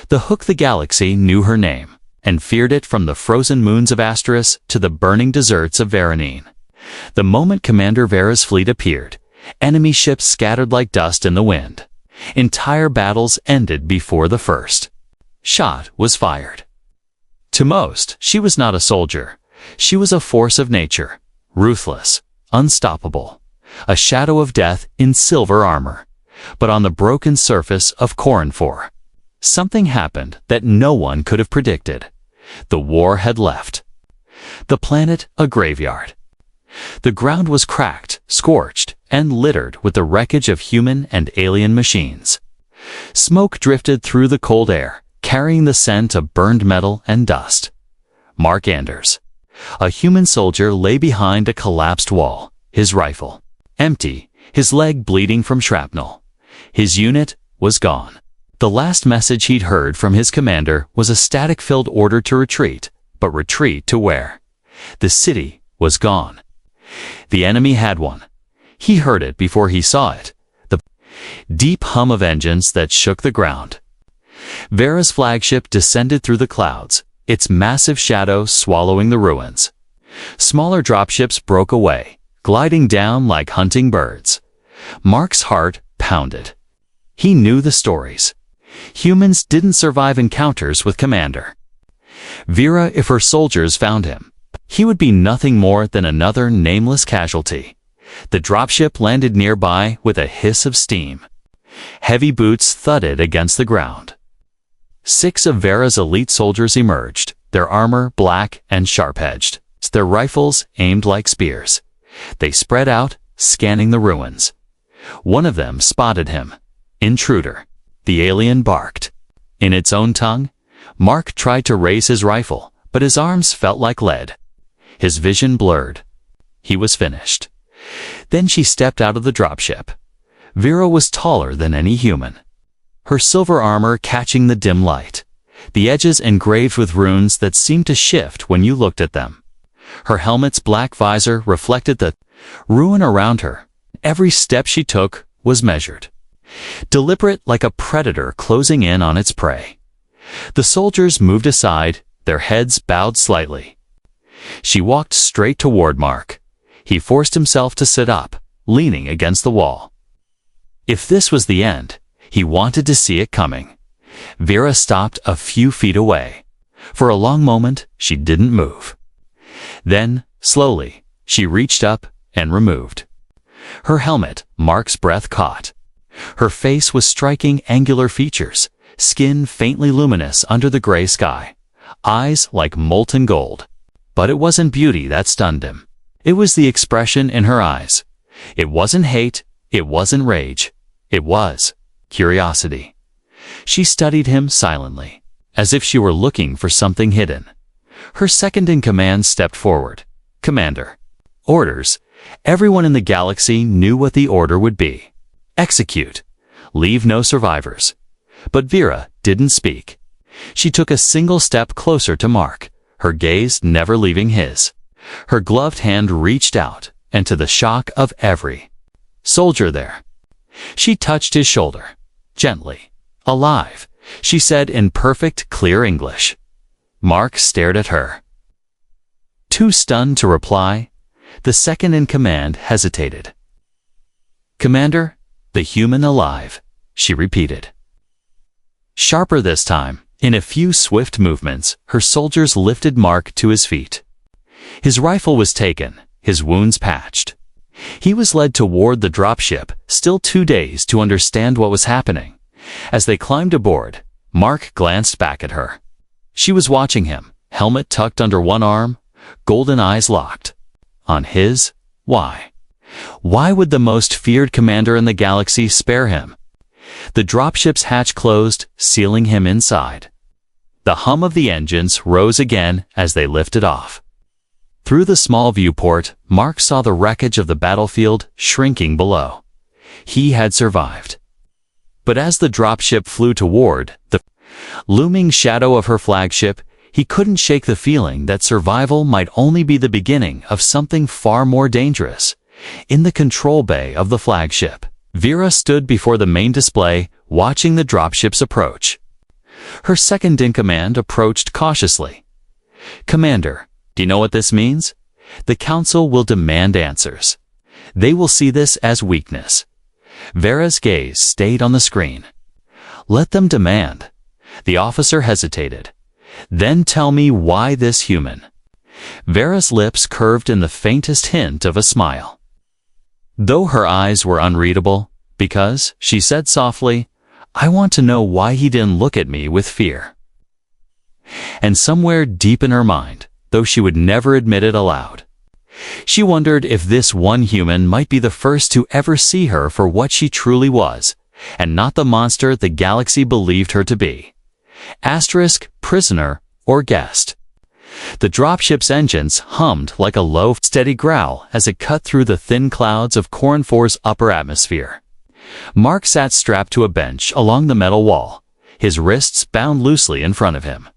The Hook the Galaxy knew her name, and feared it from the frozen moons of Asteris to the burning deserts of Veronine. The moment Commander Vera's fleet appeared, enemy ships scattered like dust in the wind. Entire battles ended before the first shot was fired. To most, she was not a soldier. She was a force of nature, ruthless, unstoppable, a shadow of death in silver armor. But on the broken surface of Corran 4, something happened that no one could have predicted. The war had left the planet a graveyard. The ground was cracked, scorched, and littered with the wreckage of human and alien machines. Smoke drifted through the cold air, carrying the scent of burned metal and dust. Mark Anders, a human soldier, lay behind a collapsed wall, his rifle empty, his leg bleeding from shrapnel. His unit was gone. The last message he'd heard from his commander was a static-filled order to retreat, but retreat to where? The city was gone. The enemy had one. He heard it before he saw it, the deep hum of engines that shook the ground. Vera's flagship descended through the clouds, its massive shadow swallowing the ruins. Smaller dropships broke away, gliding down like hunting birds. Mark's heart pounded. He knew the stories. Humans didn't survive encounters with Commander Vera. If her soldiers found him, he would be nothing more than another nameless casualty. The dropship landed nearby with a hiss of steam. Heavy boots thudded against the ground. 6 of Vera's elite soldiers emerged, their armor black and sharp-edged, their rifles aimed like spears. They spread out, scanning the ruins. One of them spotted him. Intruder. The alien barked. In its own tongue, Mark tried to raise his rifle, but his arms felt like lead. His vision blurred. He was finished. Then she stepped out of the dropship. Vera was taller than any human, her silver armor catching the dim light, the edges engraved with runes that seemed to shift when you looked at them. Her helmet's black visor reflected the ruin around her. Every step she took was measured, deliberate, like a predator closing in on its prey. The soldiers moved aside, their heads bowed slightly. She walked straight toward Mark. He forced himself to sit up, leaning against the wall. If this was the end, he wanted to see it coming. Vera stopped a few feet away. For a long moment, she didn't move. Then, slowly, she reached up and removed her helmet. Mark's breath caught. Her face was striking angular features, skin faintly luminous under the gray sky, eyes like molten gold. But it wasn't beauty that stunned him. It was the expression in her eyes. It wasn't hate, it wasn't rage. It was curiosity. She studied him silently, as if she were looking for something hidden. Her second-in-command stepped forward. Commander. Orders. Everyone in the galaxy knew what the order would be. Execute. Leave no survivors. But Vera didn't speak. She took a single step closer to Mark, her gaze never leaving his. Her gloved hand reached out, and to the shock of every soldier there, she touched his shoulder. Gently. Alive, she said in perfect, clear English. Mark stared at her. Too stunned to reply, the second-in-command hesitated. Commander, the human alive, she repeated. Sharper this time, in a few swift movements, her soldiers lifted Mark to his feet. His rifle was taken, his wounds patched. He was led toward the dropship, still too dazed to understand what was happening. As they climbed aboard, Mark glanced back at her. She was watching him, helmet tucked under one arm, golden eyes locked on his. Why? Why would the most feared commander in the galaxy spare him? The dropship's hatch closed, sealing him inside. The hum of the engines rose again as they lifted off. Through the small viewport, Mark saw the wreckage of the battlefield shrinking below. He had survived. But as the dropship flew toward the looming shadow of her flagship, he couldn't shake the feeling that survival might only be the beginning of something far more dangerous. In the control bay of the flagship, Vera stood before the main display, watching the dropship's approach. Her second-in-command approached cautiously. "Commander, do you know what this means? The Council will demand answers. They will see this as weakness." Vera's gaze stayed on the screen. "Let them demand." The officer hesitated. "Then tell me why this human." Vera's lips curved in the faintest hint of a smile. Though her eyes were unreadable, because, she said softly, "I want to know why he didn't look at me with fear." And somewhere deep in her mind, though she would never admit it aloud, she wondered if this one human might be the first to ever see her for what she truly was, and not the monster the galaxy believed her to be. Prisoner or guest. The dropship's engines hummed like a low, steady growl as it cut through the thin clouds of Corin 4's upper atmosphere. Mark sat strapped to a bench along the metal wall, his wrists bound loosely in front of him.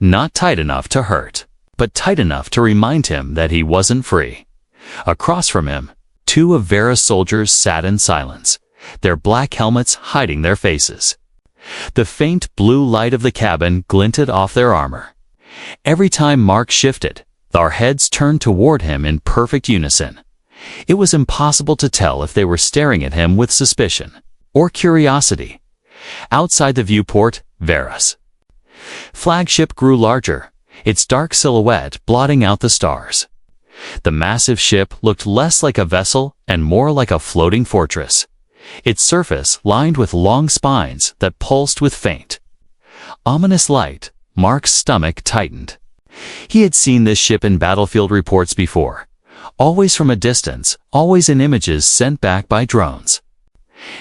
Not tight enough to hurt, but tight enough to remind him that he wasn't free. Across from him, two of Vera's soldiers sat in silence, their black helmets hiding their faces. The faint blue light of the cabin glinted off their armor. Every time Mark shifted, our heads turned toward him in perfect unison. It was impossible to tell if they were staring at him with suspicion or curiosity. Outside the viewport, Vera's flagship grew larger, its dark silhouette blotting out the stars. The massive ship looked less like a vessel and more like a floating fortress, its surface lined with long spines that pulsed with faint, ominous light. Mark's stomach tightened. He had seen this ship in battlefield reports before, always from a distance, always in images sent back by drones.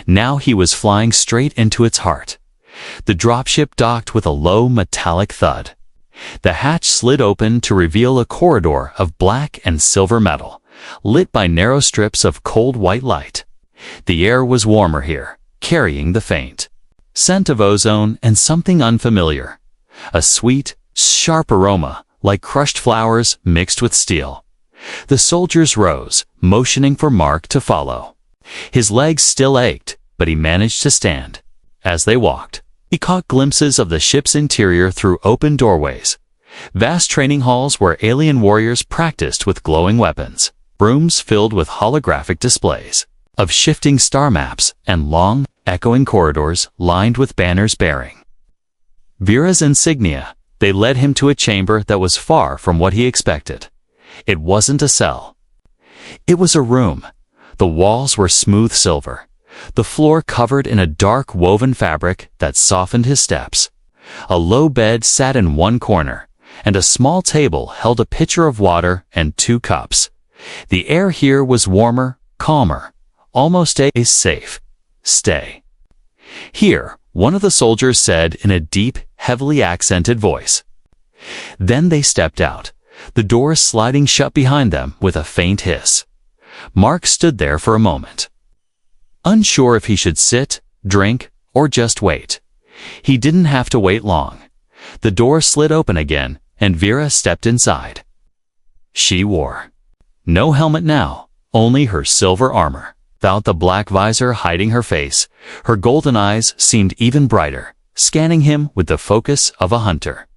Now he was flying straight into its heart. The dropship docked with a low metallic thud. The hatch slid open to reveal a corridor of black and silver metal, lit by narrow strips of cold white light. The air was warmer here, carrying the faint scent of ozone and something unfamiliar. A sweet, sharp aroma, like crushed flowers mixed with steel. The soldiers rose, motioning for Mark to follow. His legs still ached, but he managed to stand. As they walked, he caught glimpses of the ship's interior through open doorways. Vast training halls where alien warriors practiced with glowing weapons. Rooms filled with holographic displays of shifting star maps and long, echoing corridors lined with banners bearing Vera's insignia. They led him to a chamber that was far from what he expected. It wasn't a cell. It was a room. The walls were smooth silver, the floor covered in a dark woven fabric that softened his steps. A low bed sat in one corner, and a small table held a pitcher of water and 2 cups. The air here was warmer, calmer, almost a safe stay. "Here," one of the soldiers said in a deep, heavily accented voice. Then they stepped out, the door sliding shut behind them with a faint hiss. Mark stood there for a moment, unsure if he should sit, drink, or just wait. He didn't have to wait long. The door slid open again, and Vera stepped inside. She wore no helmet now, only her silver armor. Without the black visor hiding her face, her golden eyes seemed even brighter, scanning him with the focus of a hunter.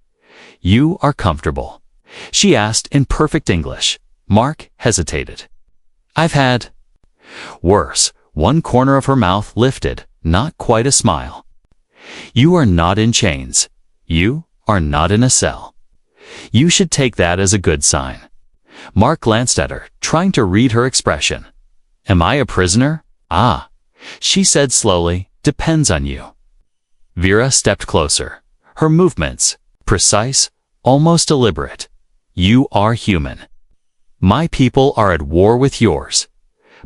"You are comfortable?" she asked in perfect English. Mark hesitated. "I've had worse." One corner of her mouth lifted, not quite a smile. "You are not in chains. You are not in a cell. You should take that as a good sign." Mark glanced at her, trying to read her expression. "Am I a prisoner?" "Ah," she said slowly, "depends on you." Vera stepped closer, her movements precise, almost deliberate. "You are human. My people are at war with yours.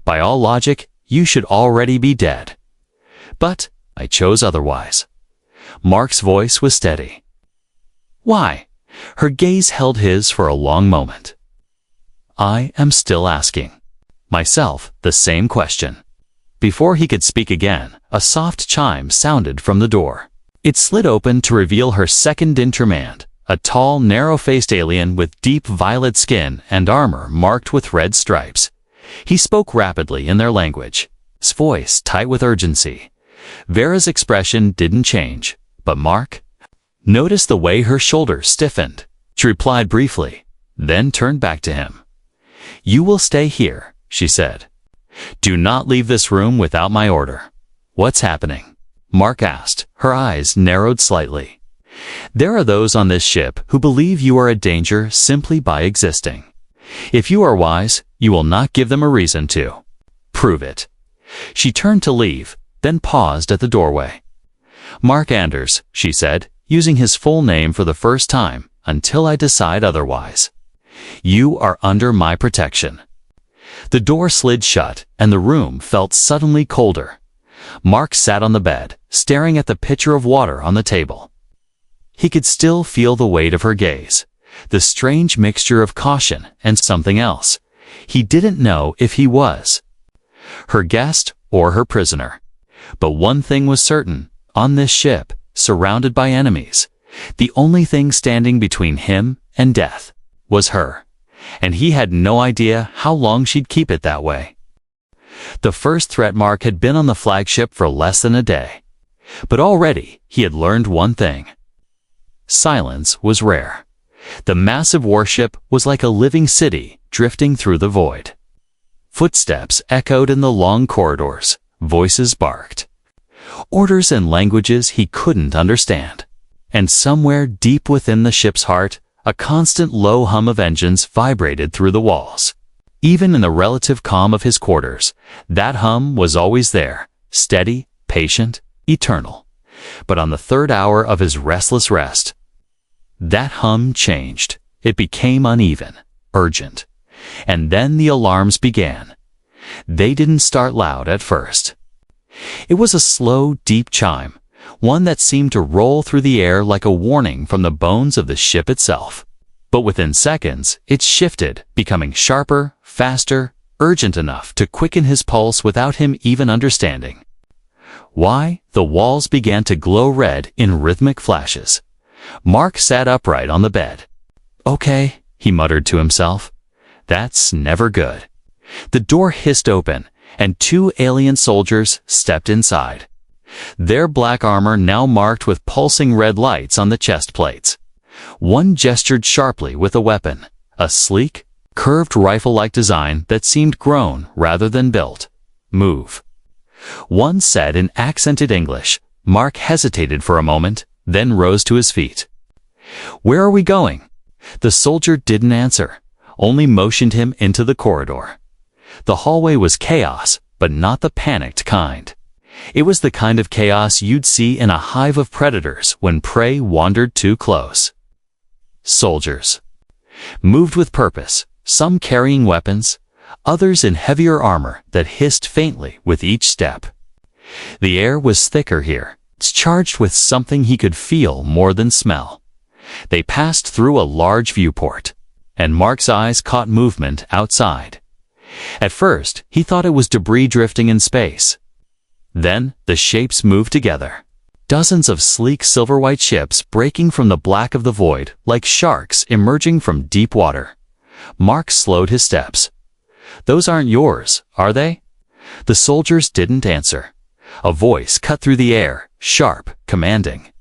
By all logic, you should already be dead. But I chose otherwise." Mark's voice was steady. "Why?" Her gaze held his for a long moment. "I am still asking myself the same question." Before he could speak again, a soft chime sounded from the door. It slid open to reveal her second-in-command, a tall, narrow-faced alien with deep violet skin and armor marked with red stripes. He spoke rapidly in their language, his voice tight with urgency. Vera's expression didn't change, but Mark, noticed the way her shoulders stiffened. She replied briefly, then turned back to him. "You will stay here," she said. "Do not leave this room without my order." "What's happening?" Mark asked, her eyes narrowed slightly. "There are those on this ship who believe you are a danger simply by existing. If you are wise, you will not give them a reason to. Prove it." She turned to leave, then paused at the doorway. "Mark Anders," she said, using his full name for the first time, "until I decide otherwise. You are under my protection." The door slid shut, and the room felt suddenly colder. Mark sat on the bed, staring at the pitcher of water on the table. He could still feel the weight of her gaze, the strange mixture of caution and something else. He didn't know if he was her guest or her prisoner. But one thing was certain: on this ship, surrounded by enemies, the only thing standing between him and death was her. And he had no idea how long she'd keep it that way. The first threat Mark had been on the flagship for less than a day. But already he had learned one thing. Silence was rare. The massive warship was like a living city drifting through the void. Footsteps echoed in the long corridors. Voices barked. Orders in languages he couldn't understand. And somewhere deep within the ship's heart, a constant low hum of engines vibrated through the walls. Even in the relative calm of his quarters, that hum was always there, steady, patient, eternal. But on the third hour of his restless rest, that hum changed. It became uneven, urgent. And then the alarms began. They didn't start loud at first. It was a slow, deep chime, one that seemed to roll through the air like a warning from the bones of the ship itself. But within seconds, it shifted, becoming sharper, faster, urgent enough to quicken his pulse without him even understanding. Why? The walls began to glow red in rhythmic flashes. Mark sat upright on the bed. "Okay," he muttered to himself. "That's never good." The door hissed open, and two alien soldiers stepped inside. Their black armor now marked with pulsing red lights on the chest plates. One gestured sharply with a weapon, a sleek, curved rifle-like design that seemed grown rather than built. "Move." One said in accented English. Mark hesitated for a moment, then rose to his feet. "Where are we going?" The soldier didn't answer, only motioned him into the corridor. The hallway was chaos, but not the panicked kind. It was the kind of chaos you'd see in a hive of predators when prey wandered too close. Soldiers. Moved with purpose, some carrying weapons, others in heavier armor that hissed faintly with each step. The air was thicker here, charged with something he could feel more than smell. They passed through a large viewport, and Mark's eyes caught movement outside. At first, he thought it was debris drifting in space. Then, the shapes moved together. Dozens of sleek silver-white ships breaking from the black of the void like sharks emerging from deep water. Mark slowed his steps. "Those aren't yours, are they?" The soldiers didn't answer. A voice cut through the air, sharp, commanding.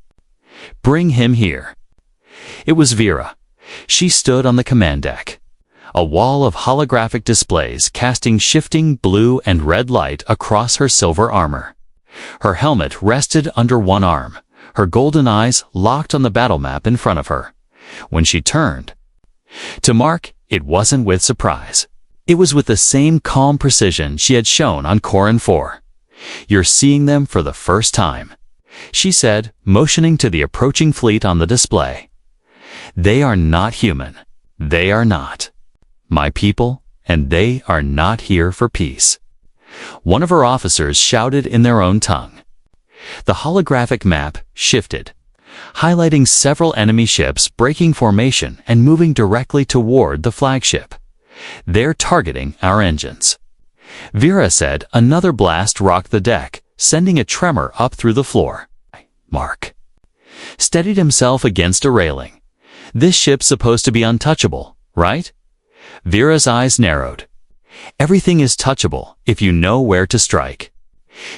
"Bring him here." It was Vera. She stood on the command deck. A wall of holographic displays casting shifting blue and red light across her silver armor. Her helmet rested under one arm, her golden eyes locked on the battle map in front of her. When she turned to Mark, it wasn't with surprise. It was with the same calm precision she had shown on Corin 4. "You're seeing them for the first time," she said, motioning to the approaching fleet on the display. "They are not human. They are not my people, and they are not here for peace." One of her officers shouted in their own tongue. The holographic map shifted, highlighting several enemy ships breaking formation and moving directly toward the flagship. "They're targeting our engines." Vera said another blast rocked the deck, sending a tremor up through the floor. Mark steadied himself against a railing. "This ship's supposed to be untouchable, right?" Vera's eyes narrowed. "Everything is touchable if you know where to strike."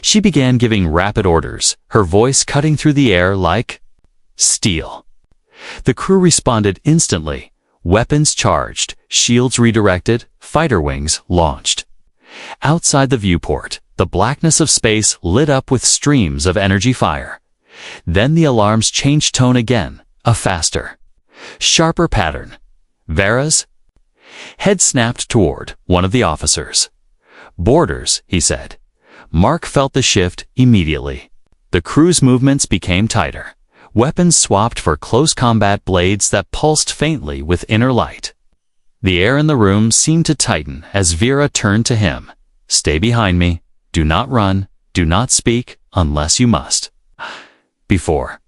She began giving rapid orders, her voice cutting through the air like Steel. The crew responded instantly. Weapons charged, shields redirected, fighter wings launched. Outside the viewport, the blackness of space lit up with streams of energy fire. Then the alarms changed tone again, a faster, sharper pattern. Vera's head snapped toward one of the officers. "Boarders," he said. Mark felt the shift immediately. The crew's movements became tighter. Weapons swapped for close combat blades that pulsed faintly with inner light. The air in the room seemed to tighten as Vera turned to him. "Stay behind me. Do not run. Do not speak unless you must." Before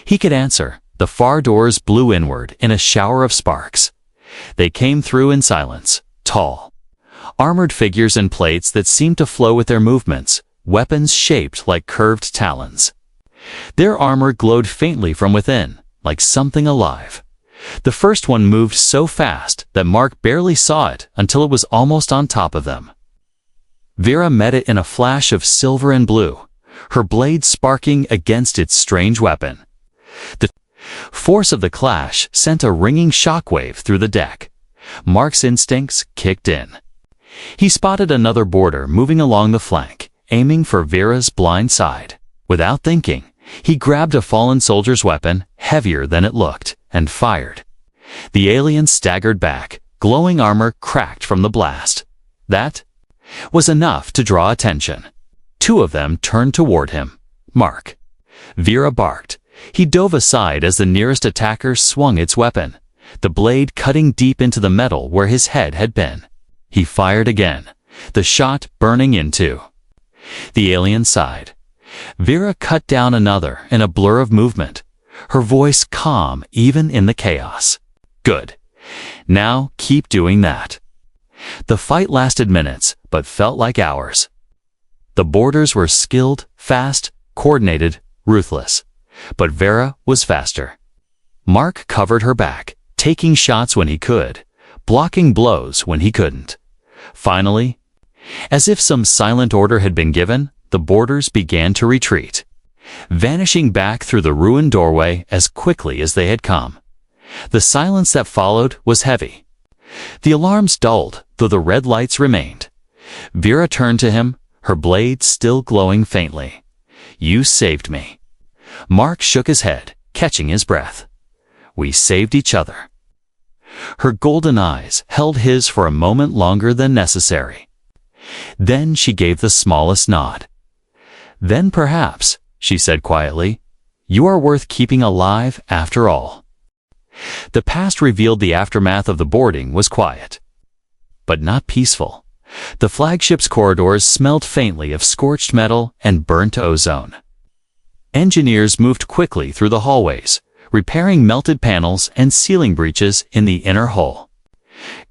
he could answer, the far doors blew inward in a shower of sparks. They came through in silence, tall, armored figures and plates that seemed to flow with their movements, weapons shaped like curved talons. Their armor glowed faintly from within, like something alive. The first one moved so fast that Mark barely saw it until it was almost on top of them. Vera met it in a flash of silver and blue, her blade sparking against its strange weapon. The force of the clash sent a ringing shockwave through the deck. Mark's instincts kicked in. He spotted another boarder moving along the flank, aiming for Vera's blind side. Without thinking, he grabbed a fallen soldier's weapon, heavier than it looked, and fired. The alien staggered back, glowing armor cracked from the blast. That was enough to draw attention. Two of them turned toward him. "Mark." Vera barked. He dove aside as the nearest attacker swung its weapon, the blade cutting deep into the metal where his head had been. He fired again, the shot burning into the alien side. Vera cut down another in a blur of movement, her voice calm even in the chaos. "Good. Now keep doing that." The fight lasted minutes, but felt like hours. The boarders were skilled, fast, coordinated, ruthless. But Vera was faster. Mark covered her back, taking shots when he could, blocking blows when he couldn't. Finally, as if some silent order had been given, the boarders began to retreat, vanishing back through the ruined doorway as quickly as they had come. The silence that followed was heavy. The alarms dulled, though the red lights remained. Vera turned to him, her blade still glowing faintly. "You saved me." Mark shook his head, catching his breath. "We saved each other." Her golden eyes held his for a moment longer than necessary. Then she gave the smallest nod. "Then perhaps," she said quietly, "you are worth keeping alive after all." The past revealed the aftermath of the boarding was quiet, but not peaceful. The flagship's corridors smelled faintly of scorched metal and burnt ozone. Engineers moved quickly through the hallways, repairing melted panels and ceiling breaches in the inner hull.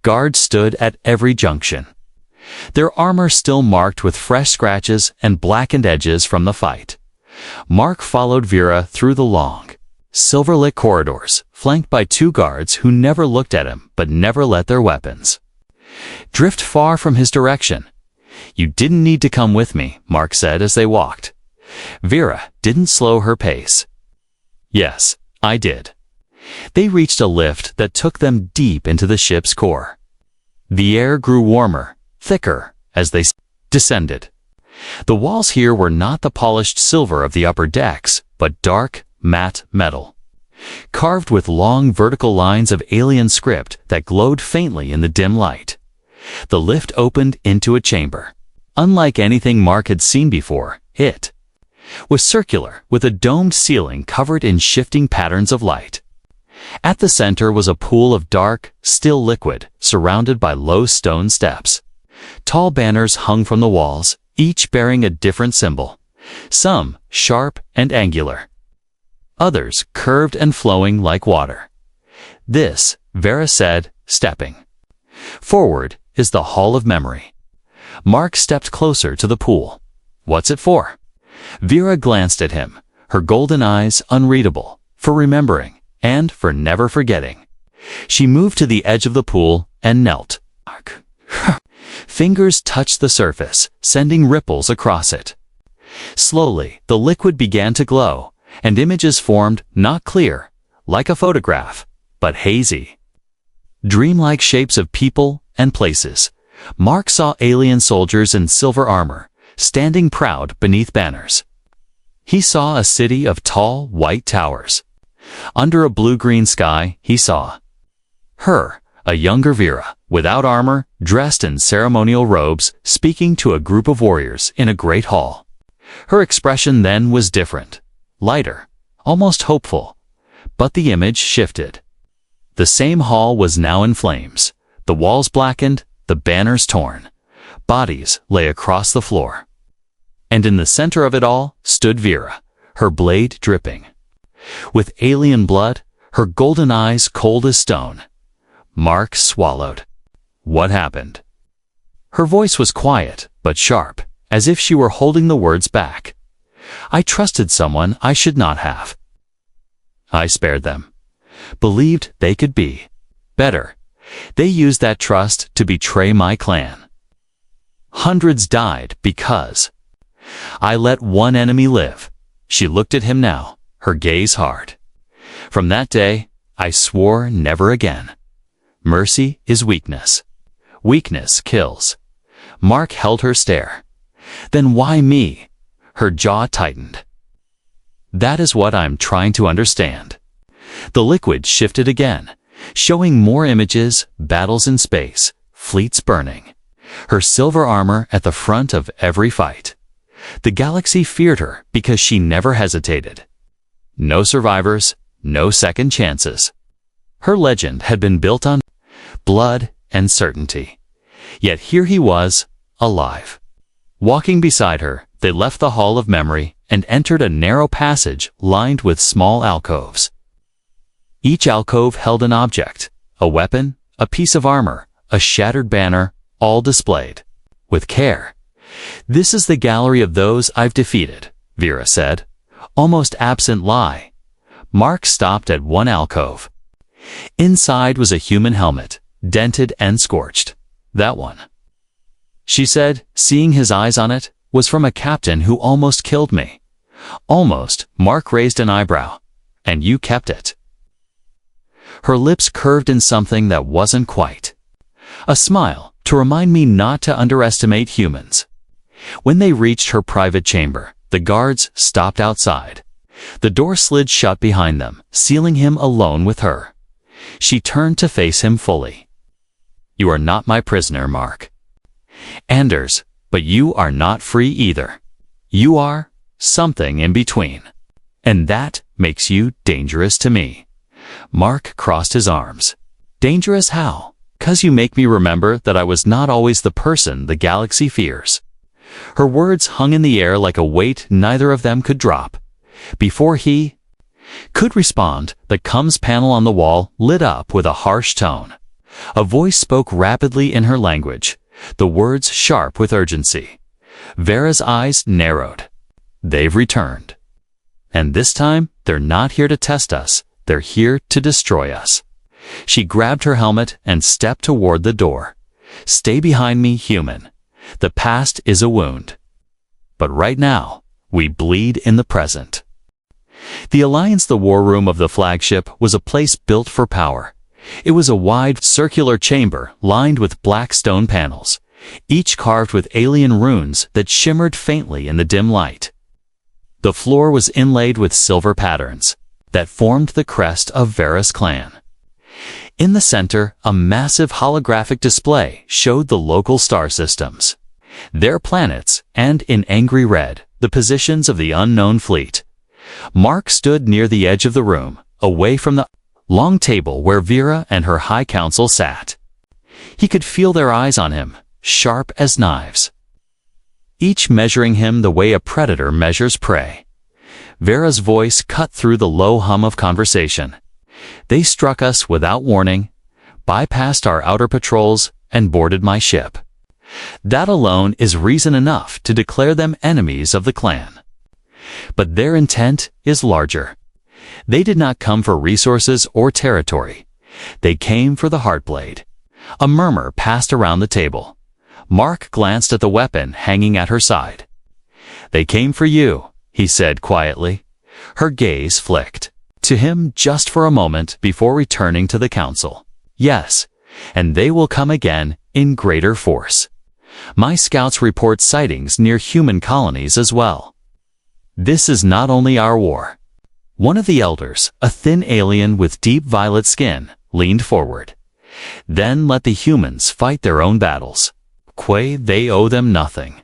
Guards stood at every junction, their armor still marked with fresh scratches and blackened edges from the fight. Mark followed Vera through the long, silver-lit corridors, flanked by two guards who never looked at him but never let their weapons drift far from his direction. "You didn't need to come with me," Mark said as they walked. Vera didn't slow her pace. "Yes, I did." They reached a lift that took them deep into the ship's core. The air grew warmer, thicker, as they descended. The walls here were not the polished silver of the upper decks, but dark, matte metal, carved with long vertical lines of alien script that glowed faintly in the dim light. The lift opened into a chamber. Unlike anything Mark had seen before, it was circular, with a domed ceiling covered in shifting patterns of light. At the center was a pool of dark, still liquid, surrounded by low stone steps. Tall banners hung from the walls, each bearing a different symbol, some sharp and angular, others curved and flowing like water. "This," Vera said, stepping forward, "is the Hall of Memory." Mark stepped closer to the pool. "What's it for?" Vera glanced at him, her golden eyes unreadable, for remembering, and for never forgetting. She moved to the edge of the pool and knelt. Fingers touched the surface, sending ripples across it. Slowly, the liquid began to glow, and images formed, not clear, like a photograph, but hazy. Dreamlike shapes of people and places. Mark saw alien soldiers in silver armor, standing proud beneath banners. He saw a city of tall, white towers. Under a blue-green sky, he saw her, a younger Vera, without armor, dressed in ceremonial robes, speaking to a group of warriors in a great hall. Her expression then was different, lighter, almost hopeful. But the image shifted. The same hall was now in flames, the walls blackened, the banners torn. Bodies lay across the floor. And in the center of it all stood Vera, her blade dripping. With alien blood, her golden eyes cold as stone. Mark swallowed. What happened? Her voice was quiet, but sharp, as if she were holding the words back. I trusted someone I should not have. I spared them. Believed they could be better. They used that trust to betray my clan. Hundreds died because I let one enemy live. She looked at him now, her gaze hard. From that day, I swore never again. Mercy is weakness. Weakness kills. Mark held her stare. Then why me? Her jaw tightened. That is what I'm trying to understand. The liquid shifted again, showing more images, battles in space, fleets burning. Her silver armor at the front of every fight. The galaxy feared her because she never hesitated. No survivors, no second chances. Her legend had been built on blood and certainty. Yet here he was, alive. Walking beside her, they left the Hall of Memory and entered a narrow passage lined with small alcoves. Each alcove held an object, a weapon, a piece of armor, a shattered banner, all displayed with care. This is the gallery of those I've defeated, Vera said, almost absent lie. Mark stopped at one alcove. Inside was a human helmet, dented and scorched. That one, she said, seeing his eyes on it, was from a captain who almost killed me. Almost, Mark raised an eyebrow. And you kept it. Her lips curved in something that wasn't quite a smile, to remind me not to underestimate humans. When they reached her private chamber, the guards stopped outside. The door slid shut behind them, sealing him alone with her. She turned to face him fully. You are not my prisoner, Mark. Anders, but you are not free either. You are something in between. And that makes you dangerous to me. Mark crossed his arms. Dangerous how? 'Cause you make me remember that I was not always the person the galaxy fears. Her words hung in the air like a weight neither of them could drop. Before he could respond, the comms panel on the wall lit up with a harsh tone. A voice spoke rapidly in her language, the words sharp with urgency. Vera's eyes narrowed. They've returned. And this time, they're not here to test us, they're here to destroy us. She grabbed her helmet and stepped toward the door. Stay behind me, human. The past is a wound. But right now, we bleed in the present. The Alliance, the war room of the flagship, was a place built for power. It was a wide, circular chamber lined with black stone panels, each carved with alien runes that shimmered faintly in the dim light. The floor was inlaid with silver patterns that formed the crest of Vera's clan. In the center, a massive holographic display showed the local star systems, their planets, and in angry red, the positions of the unknown fleet. Mark stood near the edge of the room, away from the long table where Vera and her high council sat. He could feel their eyes on him, sharp as knives, each measuring him the way a predator measures prey. Vera's voice cut through the low hum of conversation. They struck us without warning, bypassed our outer patrols, and boarded my ship. That alone is reason enough to declare them enemies of the clan. But their intent is larger. They did not come for resources or territory. They came for the Heartblade. A murmur passed around the table. Mark glanced at the weapon hanging at her side. They came for you, he said quietly. Her gaze flicked to him just for a moment before returning to the council. Yes, and they will come again in greater force. My scouts report sightings near human colonies as well. This is not only our war. One of the elders, a thin alien with deep violet skin, leaned forward. Then let the humans fight their own battles. They owe them nothing.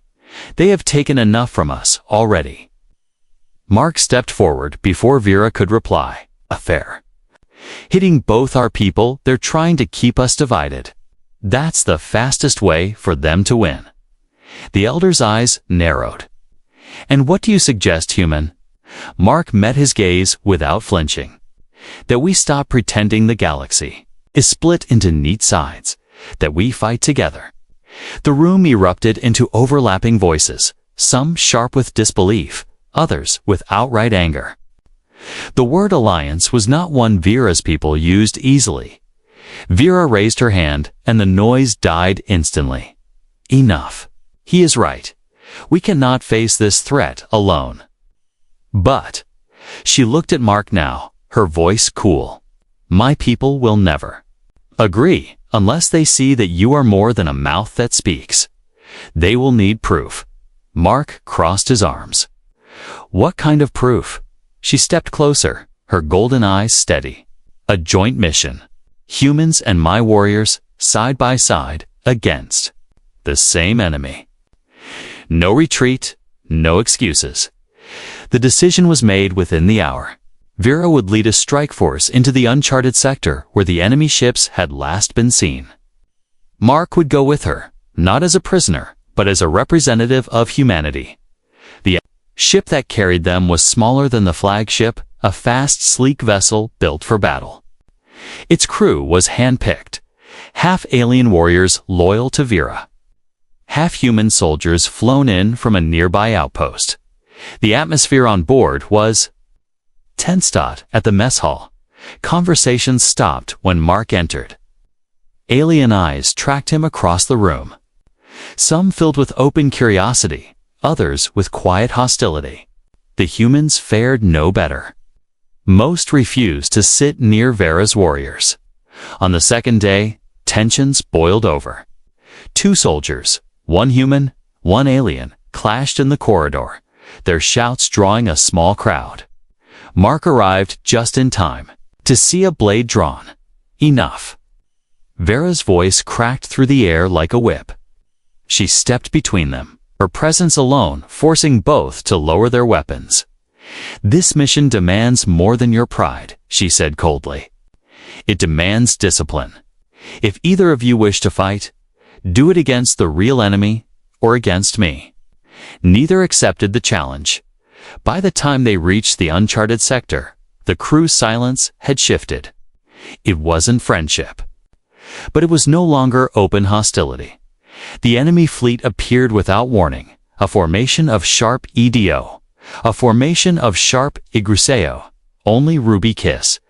They have taken enough from us already. Mark stepped forward before Vera could reply. A fair. Hitting both our people, they're trying to keep us divided. That's the fastest way for them to win. The elder's eyes narrowed. And what do you suggest, human? Mark met his gaze without flinching. That we stop pretending the galaxy is split into neat sides, that we fight together. The room erupted into overlapping voices, some sharp with disbelief, others with outright anger. The word alliance was not one Vera's people used easily. Vera raised her hand, and the noise died instantly. Enough. He is right. We cannot face this threat alone. But she looked at Mark now, her voice cool. My people will never agree unless they see that you are more than a mouth that speaks. They will need proof. Mark crossed his arms. What kind of proof? She stepped closer, her golden eyes steady. A joint mission. Humans and my warriors, side by side, against the same enemy. No retreat, no excuses. The decision was made within the hour. Vera would lead a strike force into the uncharted sector where the enemy ships had last been seen. Mark would go with her, not as a prisoner, but as a representative of humanity. The ship that carried them was smaller than the flagship, a fast, sleek vessel built for battle. Its crew was hand-picked, half alien warriors loyal to Vera, half human soldiers flown in from a nearby outpost. The atmosphere on board was tensed. At the mess hall, conversations stopped when Mark entered. Alien eyes tracked him across the room, some filled with open curiosity, others with quiet hostility. The humans fared no better. Most refused to sit near Vera's warriors. On the second day, tensions boiled over. 2 soldiers, 1 human, 1 alien, clashed in the corridor, their shouts drawing a small crowd. Mark arrived just in time to see a blade drawn. Enough. Vera's voice cracked through the air like a whip. She stepped between them, her presence alone forcing both to lower their weapons. This mission demands more than your pride, she said coldly. It demands discipline. If either of you wish to fight, do it against the real enemy or against me. Neither accepted the challenge. By the time they reached the uncharted sector, the crew's silence had shifted. It wasn't friendship, but it was no longer open hostility. The enemy fleet appeared without warning, a formation of sharp EDO, a formation of sharp Igruseo. Only Ruby Kiss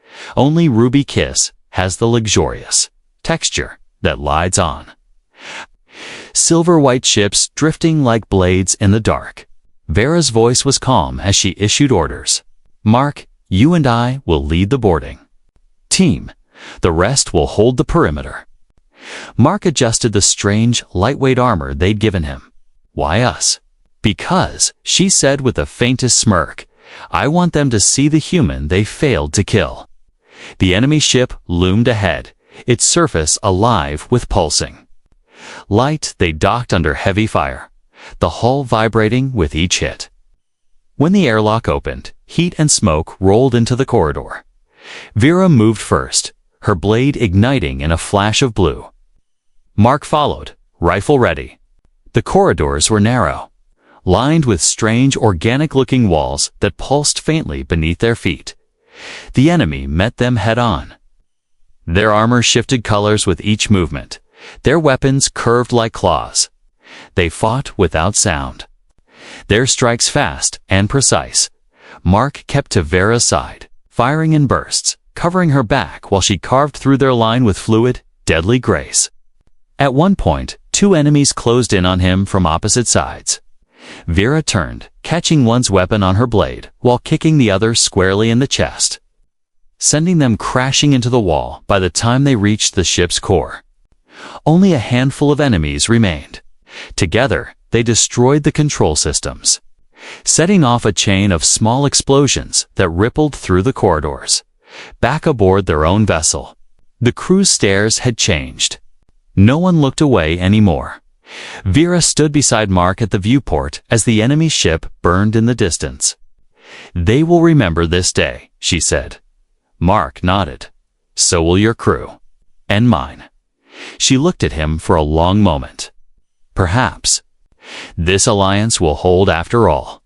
has the luxurious texture that glides on. Silver-white ships drifting like blades in the dark. Vera's voice was calm as she issued orders. Mark, you and I will lead the boarding. Team, the rest will hold the perimeter. Mark adjusted the strange, lightweight armor they'd given him. Why us? Because, she said with the faintest smirk, I want them to see the human they failed to kill. The enemy ship loomed ahead, its surface alive with pulsing light. They docked under heavy fire, the hull vibrating with each hit. When the airlock opened, heat and smoke rolled into the corridor. Vera moved first, her blade igniting in a flash of blue. Mark followed, rifle ready. The corridors were narrow, lined with strange organic-looking walls that pulsed faintly beneath their feet. The enemy met them head-on. Their armor shifted colors with each movement, their weapons curved like claws. They fought without sound, their strikes fast and precise. Mark kept to Vera's side, firing in bursts, covering her back while she carved through their line with fluid, deadly grace. At one point, 2 enemies closed in on him from opposite sides. Vera turned, catching one's weapon on her blade while kicking the other squarely in the chest, sending them crashing into the wall by the time they reached the ship's core. Only a handful of enemies remained. Together, they destroyed the control systems, setting off a chain of small explosions that rippled through the corridors. Back aboard their own vessel, the crew's stares had changed. No one looked away anymore. Vera stood beside Mark at the viewport as the enemy ship burned in the distance. "They will remember this day," she said. Mark nodded. "So will your crew. And mine." She looked at him for a long moment. "Perhaps. This alliance will hold after all."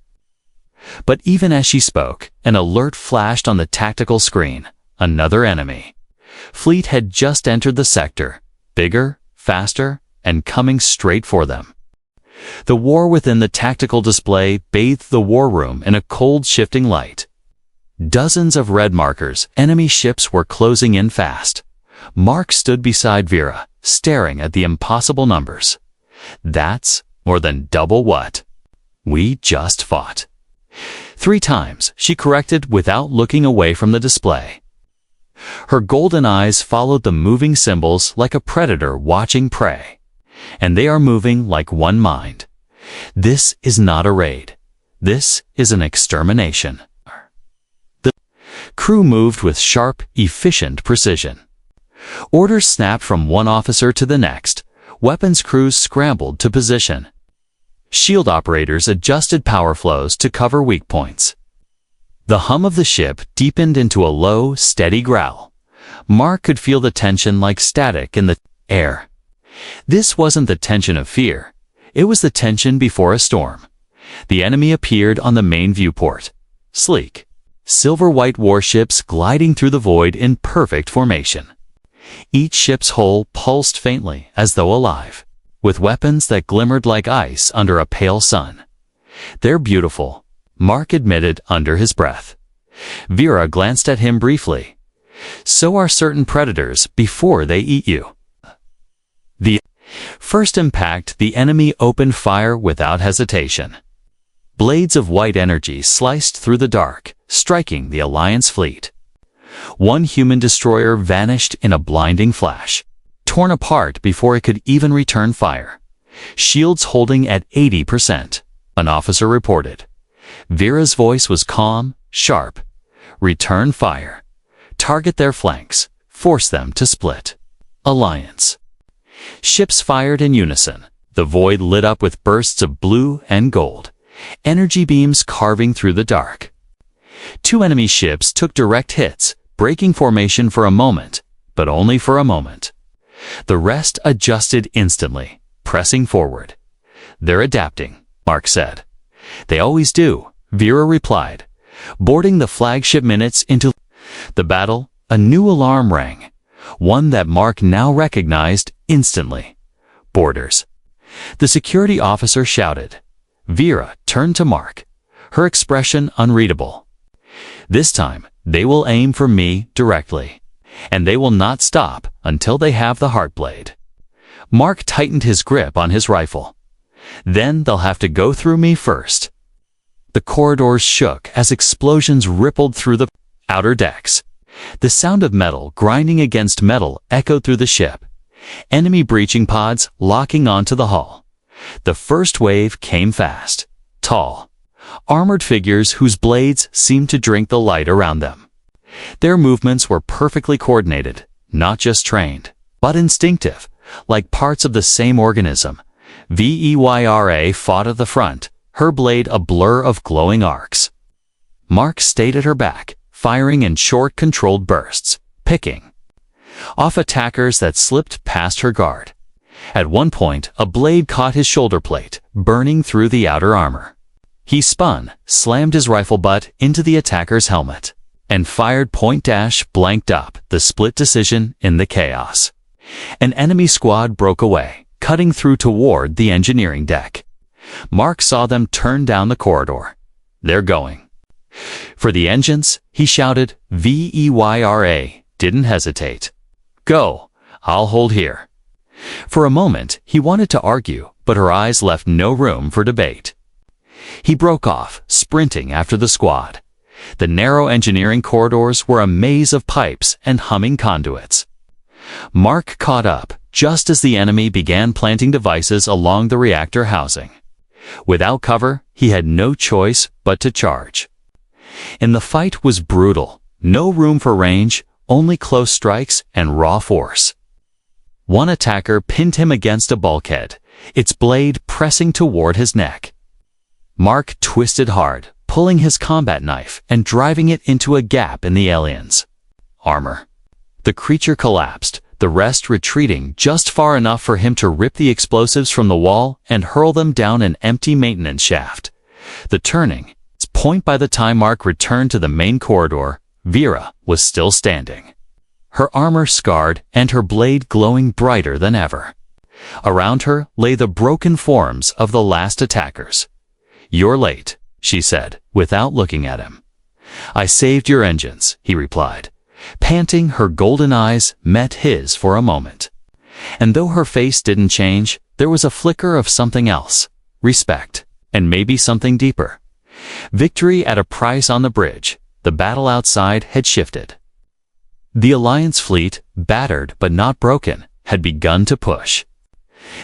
But even as she spoke, an alert flashed on the tactical screen. Another enemy fleet had just entered the sector, bigger, faster, and coming straight for them. The war within the tactical display bathed the war room in a cold, shifting light. Dozens of red markers, enemy ships were closing in fast. Mark stood beside Vera, staring at the impossible numbers. "That's more than double what we just fought." 3 times, she corrected without looking away from the display. Her golden eyes followed the moving symbols like a predator watching prey. "And they are moving like one mind. This is not a raid. This is an extermination." The crew moved with sharp, efficient precision. Orders snapped from one officer to the next. Weapons crews scrambled to position. Shield operators adjusted power flows to cover weak points. The hum of the ship deepened into a low, steady growl. Mark could feel the tension like static in the air. This wasn't the tension of fear. It was the tension before a storm. The enemy appeared on the main viewport. Sleek, silver-white warships gliding through the void in perfect formation. Each ship's hull pulsed faintly as though alive, with weapons that glimmered like ice under a pale sun. "They're beautiful," Mark admitted under his breath. Vera glanced at him briefly. "So are certain predators before they eat you." The first impact, the enemy opened fire without hesitation. Blades of white energy sliced through the dark, striking the Alliance fleet. One human destroyer vanished in a blinding flash, torn apart before it could even return fire. "Shields holding at 80%, an officer reported. Vera's voice was calm, sharp. "Return fire. Target their flanks. Force them to split." Alliance. Ships fired in unison. The void lit up with bursts of blue and gold, energy beams carving through the dark. 2 enemy ships took direct hits, breaking formation for a moment, but only for a moment. The rest adjusted instantly, pressing forward. "They're adapting," Mark said. "They always do," Vera replied. Boarding the flagship minutes into the battle, a new alarm rang, one that Mark now recognized instantly. "Boarders." The security officer shouted. Vera turned to Mark, her expression unreadable. "This time, they will aim for me directly, and they will not stop until they have the Heartblade." Mark tightened his grip on his rifle. "Then they'll have to go through me first." The corridors shook as explosions rippled through the outer decks. The sound of metal grinding against metal echoed through the ship. Enemy breaching pods locking onto the hull. The first wave came fast, tall, armored figures whose blades seemed to drink the light around them. Their movements were perfectly coordinated, not just trained, but instinctive, like parts of the same organism. Vera fought at the front, her blade a blur of glowing arcs. Mark stayed at her back, firing in short, controlled bursts, picking off attackers that slipped past her guard. At one point, a blade caught his shoulder plate, burning through the outer armor. He spun, slammed his rifle butt into the attacker's helmet, and fired point-blanked up, the split decision in the chaos. An enemy squad broke away, cutting through toward the engineering deck. Mark saw them turn down the corridor. "They're going for the engines," he shouted. Vera didn't hesitate. "Go, I'll hold here." For a moment, he wanted to argue, but her eyes left no room for debate. He broke off, sprinting after the squad. The narrow engineering corridors were a maze of pipes and humming conduits. Mark caught up just as the enemy began planting devices along the reactor housing. Without cover, he had no choice but to charge. And the fight was brutal. No room for range, only close strikes and raw force. One attacker pinned him against a bulkhead, its blade pressing toward his neck. Mark twisted hard, pulling his combat knife and driving it into a gap in the alien's armor. The creature collapsed, the rest retreating just far enough for him to rip the explosives from the wall and hurl them down an empty maintenance shaft. The turning its point. By the time Mark returned to the main corridor, Vera was still standing. Her armor scarred and her blade glowing brighter than ever. Around her lay the broken forms of the last attackers. "You're late," she said, without looking at him. "I saved your engines," he replied. Panting, her golden eyes met his for a moment. And though her face didn't change, there was a flicker of something else. Respect, and maybe something deeper. Victory at a price on the bridge. The battle outside had shifted. The Alliance fleet, battered but not broken, had begun to push.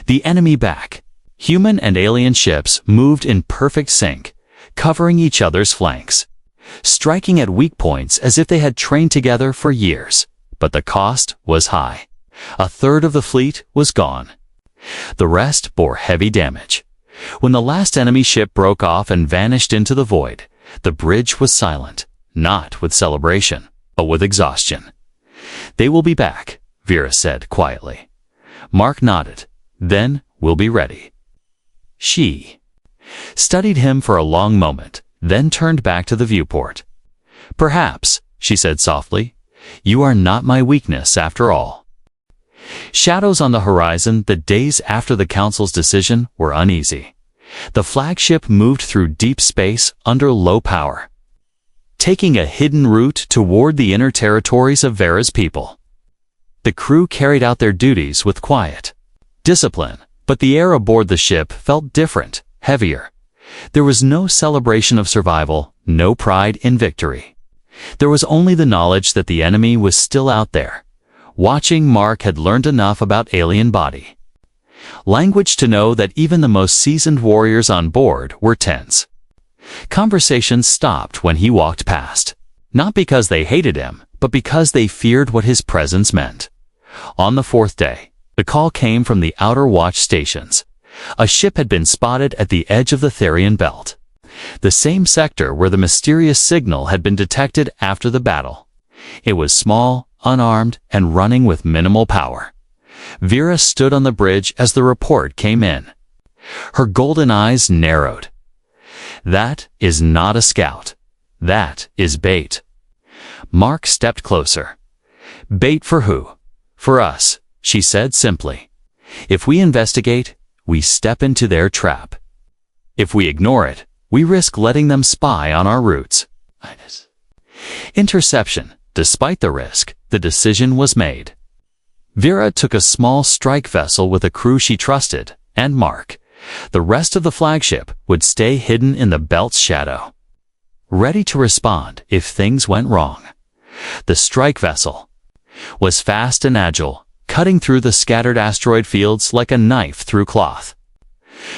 The enemy back. Human and alien ships moved in perfect sync, covering each other's flanks, striking at weak points as if they had trained together for years. But the cost was high. A third of the fleet was gone. The rest bore heavy damage. When the last enemy ship broke off and vanished into the void, the bridge was silent, not with celebration, but with exhaustion. "They will be back," Vera said quietly. Mark nodded. "Then we'll be ready." She studied him for a long moment, then turned back to the viewport. "Perhaps," she said softly, "you are not my weakness after all." Shadows on the horizon. The days after the Council's decision were uneasy. The flagship moved through deep space under low power, taking a hidden route toward the inner territories of Vera's people. The crew carried out their duties with quiet discipline, but the air aboard the ship felt different, heavier. There was no celebration of survival, no pride in victory. There was only the knowledge that the enemy was still out there. Watching, Mark had learned enough about alien body language to know that even the most seasoned warriors on board were tense. Conversations stopped when he walked past, not because they hated him, but because they feared what his presence meant. On the fourth day, the call came from the outer watch stations. A ship had been spotted at the edge of the Therian belt, the same sector where the mysterious signal had been detected after the battle. It was small, unarmed, and running with minimal power. Vera stood on the bridge as the report came in. Her golden eyes narrowed. "That is not a scout. That is bait." Mark stepped closer. "Bait for who?" "For us," she said simply. "If we investigate, we step into their trap. If we ignore it, we risk letting them spy on our routes." Interception. Despite the risk, the decision was made. Vera took a small strike vessel with a crew she trusted, and Mark. The rest of the flagship would stay hidden in the belt's shadow, ready to respond if things went wrong. The strike vessel was fast and agile, cutting through the scattered asteroid fields like a knife through cloth.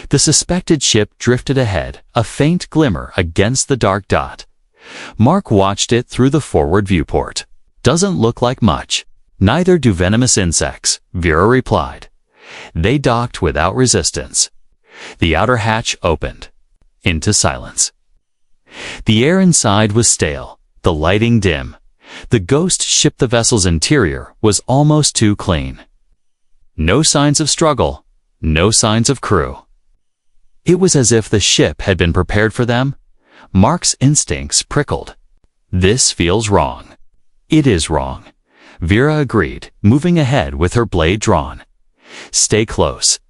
The suspected ship drifted ahead, a faint glimmer against the dark dot. Mark watched it through the forward viewport. "Doesn't look like much." "Neither do venomous insects," Vera replied. They docked without resistance. The outer hatch opened into silence. The air inside was stale, the lighting dim. The ghost ship, the vessel's interior, was almost too clean. No signs of struggle, no signs of crew. It was as if the ship had been prepared for them. Mark's instincts prickled. "This feels wrong." "It is wrong," Vera agreed, moving ahead with her blade drawn. "Stay close."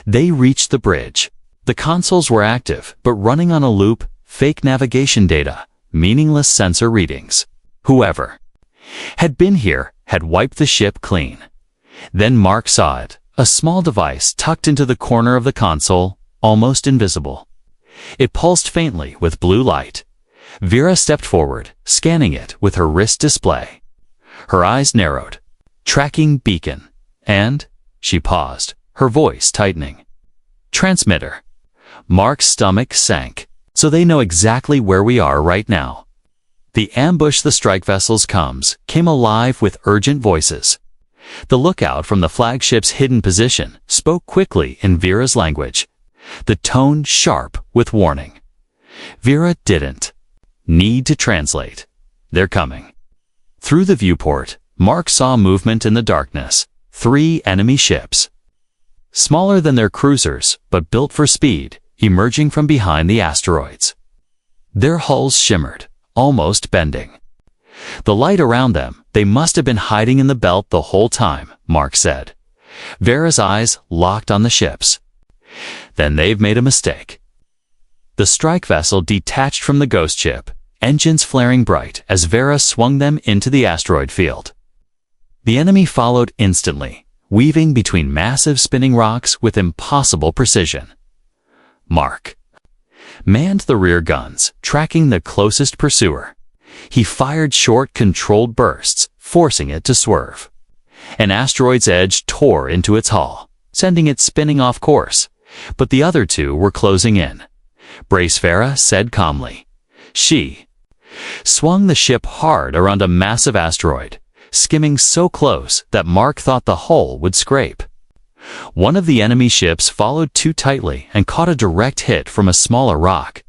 They reached the bridge. The consoles were active, but running on a loop, fake navigation data, meaningless sensor readings. Whoever had been here had wiped the ship clean. Then Mark saw it, a small device tucked into the corner of the console, almost invisible. It pulsed faintly with blue light. Vera stepped forward, scanning it with her wrist display. Her eyes narrowed. Tracking beacon. And she paused, her voice tightening. Transmitter. Mark's stomach sank. So they know exactly where we are right now. The ambush the strike vessels came alive with urgent voices. The lookout from the flagship's hidden position spoke quickly in Vera's language, the tone sharp with warning. Vera didn't need to translate. They're coming. Through the viewport, Mark saw movement in the darkness. 3 enemy ships. Smaller than their cruisers, but built for speed, emerging from behind the asteroids. Their hulls shimmered, almost bending. The light around them, they must have been hiding in the belt the whole time, Mark said. Vera's eyes locked on the ships. Then they've made a mistake. The strike vessel detached from the ghost ship, engines flaring bright as Vera swung them into the asteroid field. The enemy followed instantly, weaving between massive spinning rocks with impossible precision. Mark manned the rear guns, tracking the closest pursuer. He fired short, controlled bursts, forcing it to swerve. An asteroid's edge tore into its hull, sending it spinning off course, but the other 2 were closing in. Brace, Vera said calmly. She swung the ship hard around a massive asteroid, skimming so close that Mark thought the hull would scrape. One of the enemy ships followed too tightly and caught a direct hit from a smaller rock,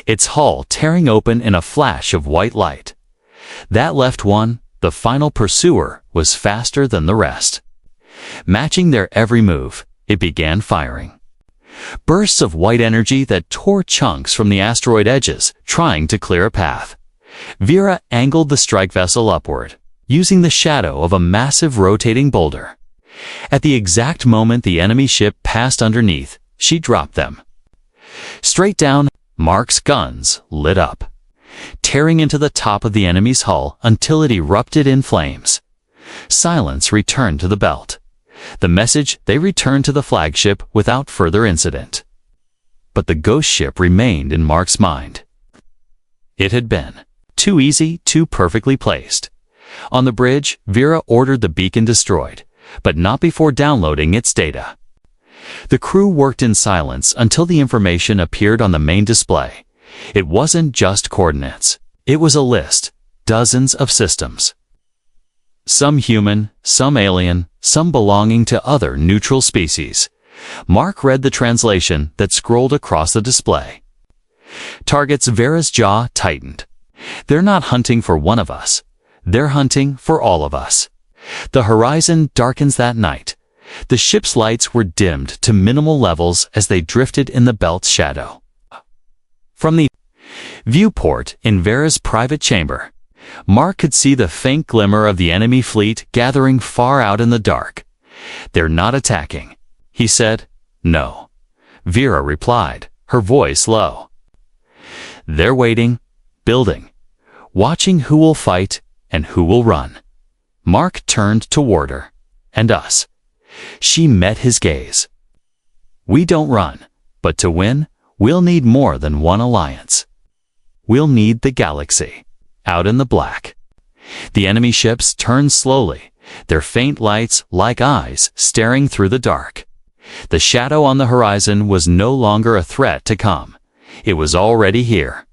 its hull tearing open in a flash of white light. That left one, the final pursuer, was faster than the rest. Matching their every move, it began firing. Bursts of white energy that tore chunks from the asteroid edges, trying to clear a path. Vera angled the strike vessel upward, using the shadow of a massive rotating boulder. At the exact moment the enemy ship passed underneath, she dropped them. Straight down, Mark's guns lit up, tearing into the top of the enemy's hull until it erupted in flames. Silence returned to the belt. The message they returned to the flagship without further incident. But the ghost ship remained in Mark's mind. It had been too easy, too perfectly placed. On the bridge, Vera ordered the beacon destroyed, but not before downloading its data. The crew worked in silence until the information appeared on the main display. It wasn't just coordinates. It was a list, dozens of systems. Some human, some alien, some belonging to other neutral species. Mark read the translation that scrolled across the display. Targets. Vera's jaw tightened. They're not hunting for one of us. They're hunting for all of us. The horizon darkens that night. The ship's lights were dimmed to minimal levels as they drifted in the belt's shadow. From the viewport in Vera's private chamber, Mark could see the faint glimmer of the enemy fleet gathering far out in the dark. They're not attacking, he said. No. Vera replied, her voice low. They're waiting, building, watching who will fight and who will run. Mark turned toward her. And us. She met his gaze. We don't run, but to win, we'll need more than one alliance. We'll need the galaxy. Out in the black. The enemy ships turned slowly, their faint lights like eyes staring through the dark. The shadow on the horizon was no longer a threat to come. It was already here.